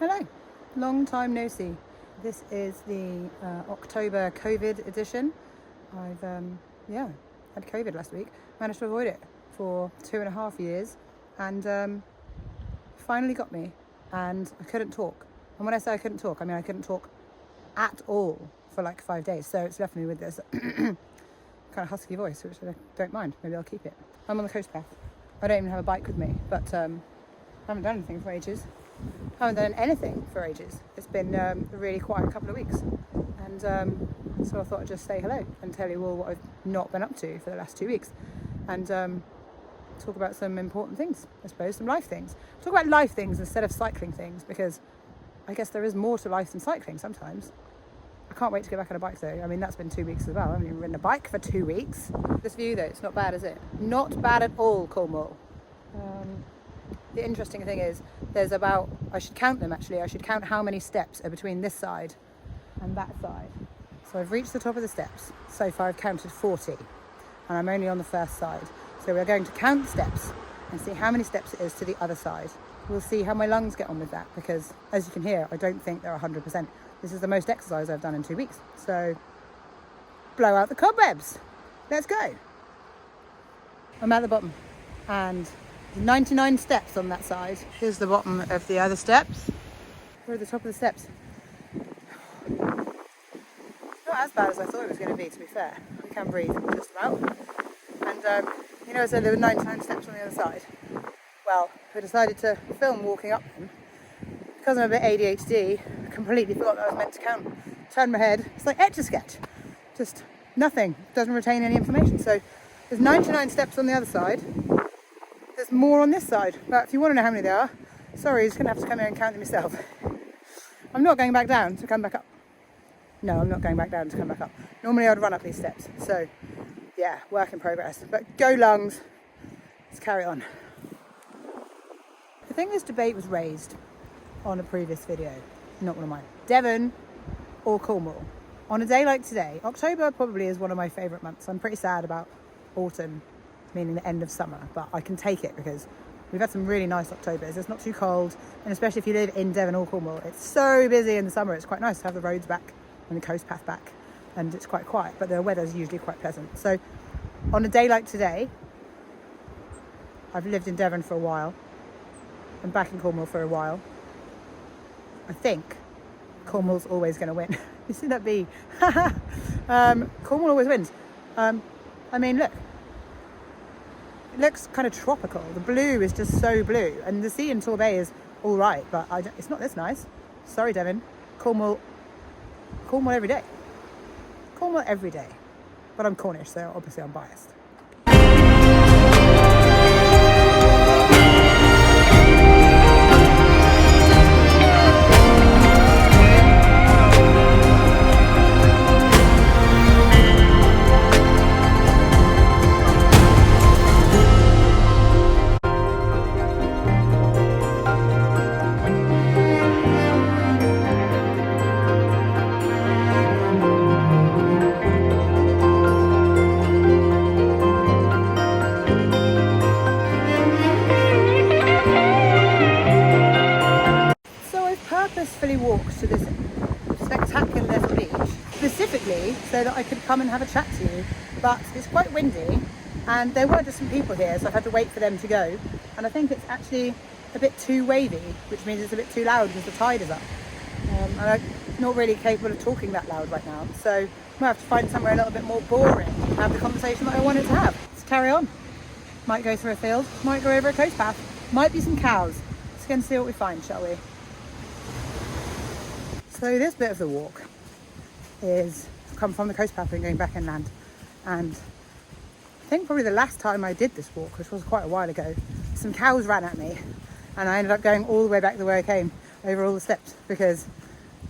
Hello, long time no see. This is the October COVID edition. I've had COVID last week, managed to avoid it for 2.5 years, and finally got me, and I couldn't talk. And when I say I couldn't talk, I mean I couldn't talk at all for like 5 days. So it's left me with this kind of husky voice, which I don't mind. Maybe I'll keep it. I'm on the coast path. I don't even have a bike with me, but I haven't done anything for ages. Haven't done anything for ages. It's been a really quiet couple of weeks, and so I thought I'd just say hello and tell you all what I've not been up to for the last 2 weeks, and talk about some important things, I suppose, some life things. Talk about life things instead of cycling things, because I guess there is more to life than cycling sometimes. I can't wait to get back on a bike though. I mean, that's been 2 weeks as well. I haven't even ridden a bike for 2 weeks. This view though, it's not bad, is it? Not bad at all, Cornwall. The interesting thing is, there's about, I should count them actually, I should count how many steps are between this side and that side. So I've reached the top of the steps. So far I've counted 40, and I'm only on the first side. So we're going to count the steps and see how many steps it is to the other side. We'll see how my lungs get on with that, because as you can hear, I don't think they're 100%. This is the most exercise I've done in 2 weeks. So blow out the cobwebs. Let's go. I'm at the bottom, and 99 steps on that side. Here's the bottom of the other steps. We're at the top of the steps. Not as bad as I thought it was going to be fair. I can breathe just about. And I said there were 99 steps on the other side. Well, I decided to film walking up them. Because I'm a bit ADHD, I completely forgot that I was meant to count. Turned my head, it's like Etch-a-Sketch. Just nothing, doesn't retain any information. So there's 99 steps on the other side. There's more on this side, but if you want to know how many there are, sorry, you're just going to have to come here and count them yourself. I'm not going back down to come back up. No, I'm not going back down to come back up. Normally I'd run up these steps, so yeah, work in progress. But go lungs, let's carry on. I think this debate was raised on a previous video, not one of mine. Devon or Cornwall? On a day like today, October probably is one of my favourite months. I'm pretty sad about autumn, meaning the end of summer, but I can take it because we've had some really nice Octobers. It's not too cold, and especially if you live in Devon or Cornwall, it's so busy in the summer. It's quite nice to have the roads back and the coast path back, and it's quite quiet, but the weather's usually quite pleasant. So on a day like today, I've lived in Devon for a while and back in Cornwall for a while. I think Cornwall's always going to win. You see that bee? Cornwall always wins. I mean, look. It looks kind of tropical. The blue is just so blue, and the sea in Torbay is all right, but it's not this nice. Sorry, Devon. Cornwall every day. Cornwall every day. But I'm Cornish, so obviously I'm biased. Purposefully walked to this spectacular little beach specifically so that I could come and have a chat to you, but it's quite windy and there were just some people here, so I've had to wait for them to go, and I think it's actually a bit too wavy, which means it's a bit too loud because the tide is up, and I'm not really capable of talking that loud right now, so I'm gonna have to find somewhere a little bit more boring to have the conversation that I wanted to have. Let's carry on. Might go through a field, might go over a coast path, might be some cows. Let's go and see what we find, shall we? So this bit of the walk is come from the coast path and going back inland, and I think probably the last time I did this walk, which was quite a while ago, some cows ran at me and I ended up going all the way back the way I came, over all the steps, because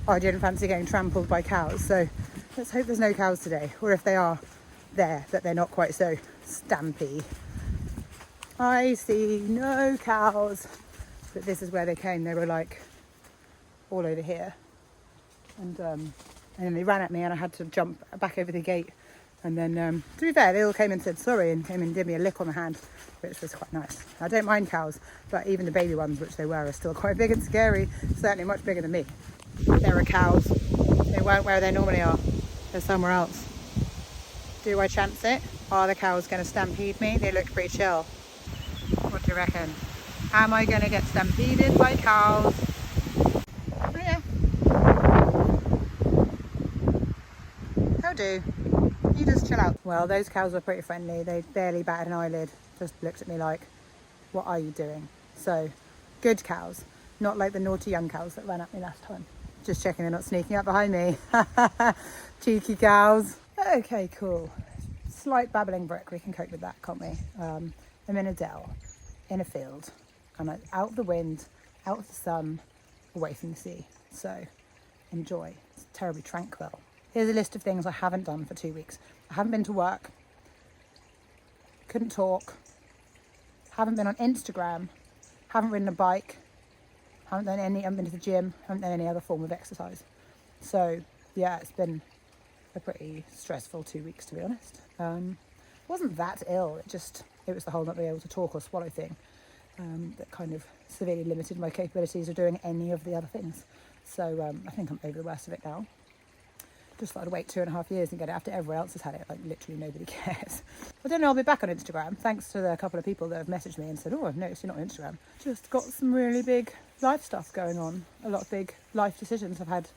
I didn't fancy getting trampled by cows. So let's hope there's no cows today, or if they are there, that they're not quite so stampy. I see no cows, but this is where they came. They were like all over here. And then they ran at me and I had to jump back over the gate And then, to be fair, they all came and said sorry and came and did me a lick on the hand, which was quite nice. I don't mind cows, but even the baby ones, which they were, are still quite big and scary. Certainly much bigger than me. There are cows. They weren't where they normally are. They're somewhere else. Do I chance it? Are the cows going to stampede me? They look pretty chill. What do you reckon? Am I going to get stampeded by cows? Oh yeah. How do? You just chill out. Well, those cows were pretty friendly. They barely batted an eyelid. Just looked at me like, what are you doing? So, good cows. Not like the naughty young cows that ran at me last time. Just checking they're not sneaking up behind me. Cheeky cows. Okay, cool. Slight babbling brook. We can cope with that, can't we? I'm in a dell, in a field. I'm out of the wind, out of the sun, away from the sea. So, enjoy. It's terribly tranquil. Here's a list of things I haven't done for 2 weeks. I haven't been to work, couldn't talk, haven't been on Instagram, haven't ridden a bike, haven't been to the gym, haven't done any other form of exercise. So yeah, it's been a pretty stressful 2 weeks, to be honest. Wasn't that ill, it was the whole not being able to talk or swallow thing that kind of severely limited my capabilities of doing any of the other things. So I think I'm over the worst of it now. Just thought I'd wait 2.5 years and get it after everyone else has had it. Like, literally nobody cares. I don't know, I'll be back on Instagram, thanks to the couple of people that have messaged me and said, oh, I've noticed you're not on Instagram. Just got some really big life stuff going on. A lot of big life decisions I've had.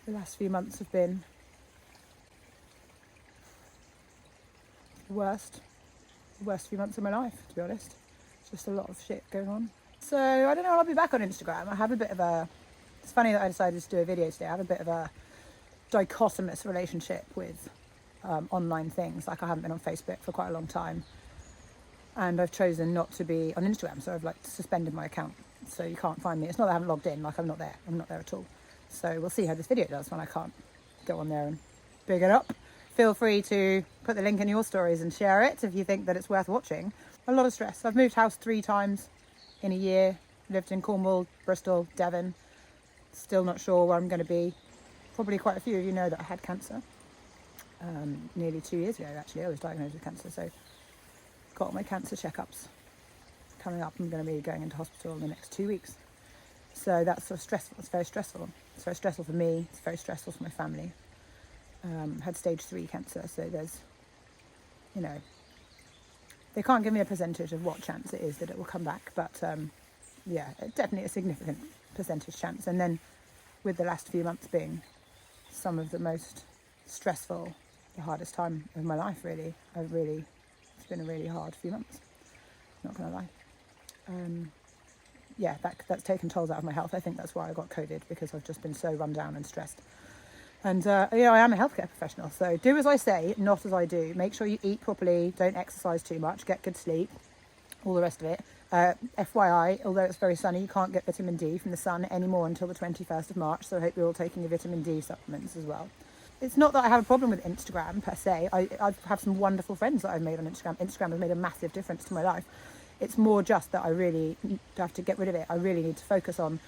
The last few months have been the worst few months of my life, to be honest. Just a lot of shit going on. So, I don't know, I'll be back on Instagram. I have a bit of a... It's funny that I decided to do a video today. I have a bit of a dichotomous relationship with online things. Like, I haven't been on Facebook for quite a long time, and I've chosen not to be on Instagram, so I've like suspended my account, so you can't find me. It's not that I haven't logged in, like I'm not there at all. So we'll see how this video does when I can't go on there and big it up. Feel free to put the link in your stories and share it if you think that it's worth watching. A lot of stress. I've moved house 3 times in a year. Lived in Cornwall, Bristol, Devon. Still not sure where I'm going to be. Probably quite a few of you know that I had cancer. Nearly 2 years ago, actually, I was diagnosed with cancer. So got all my cancer checkups coming up. I'm going to be going into hospital in the next 2 weeks. So that's sort of stressful. It's very stressful. It's very stressful for me. It's very stressful for my family. Had stage 3 cancer, so there's, you know, they can't give me a percentage of what chance it is that it will come back, but yeah, definitely a significant percentage chance. And then with the last few months being some of the most stressful, the hardest time of my life, really. It's been a really hard few months, not gonna lie. Yeah, that's taken tolls out of my health. I think that's why I got COVID, because I've just been so run down and stressed. And you know, I am a healthcare professional, so do as I say, not as I do. Make sure you eat properly, don't exercise too much, get good sleep, all the rest of it. FYI, although it's very sunny, you can't get vitamin D from the sun anymore until the 21st of March, so I hope you're all taking your vitamin D supplements as well. It's not that I have a problem with Instagram per se. I have some wonderful friends that I've made on Instagram. Instagram has made a massive difference to my life. It's more just that I really have to get rid of it. I really need to focus on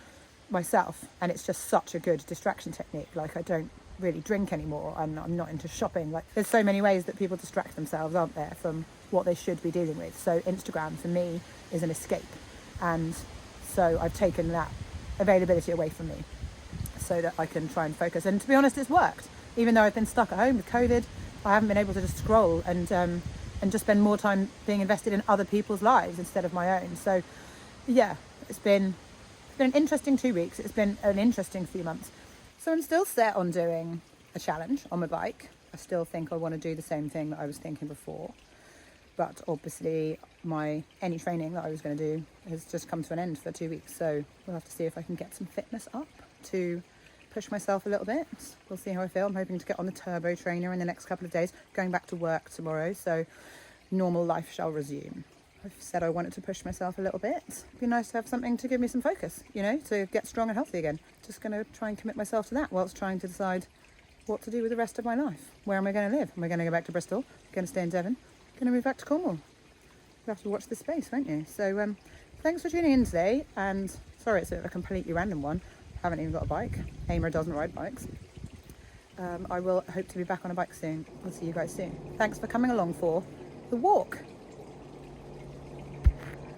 myself, and it's just such a good distraction technique. Like, I don't really drink anymore, and I'm not into shopping. Like, there's so many ways that people distract themselves, aren't there, from what they should be dealing with. So Instagram for me is an escape, and so I've taken that availability away from me so that I can try and focus. And to be honest, it's worked. Even though I've been stuck at home with COVID, I haven't been able to just scroll and just spend more time being invested in other people's lives instead of my own. So yeah, it's been an interesting 2 weeks. It's been an interesting few months. So I'm still set on doing a challenge on my bike. I still think I want to do the same thing that I was thinking before. But obviously any training that I was going to do has just come to an end for 2 weeks. So we'll have to see if I can get some fitness up to push myself a little bit. We'll see how I feel. I'm hoping to get on the turbo trainer in the next couple of days. Going back to work tomorrow, so normal life shall resume. I've said I wanted to push myself a little bit. It'd be nice to have something to give me some focus, you know, to get strong and healthy again. Just going to try and commit myself to that whilst trying to decide what to do with the rest of my life. Where am I going to live? Am I going to go back to Bristol? Going to stay in Devon? Going to move back to Cornwall? You'll have to watch this space, won't you? So thanks for tuning in today. And sorry, it's a completely random one. I haven't even got a bike. Aimer doesn't ride bikes. I will hope to be back on a bike soon. I'll see you guys soon. Thanks for coming along for the walk.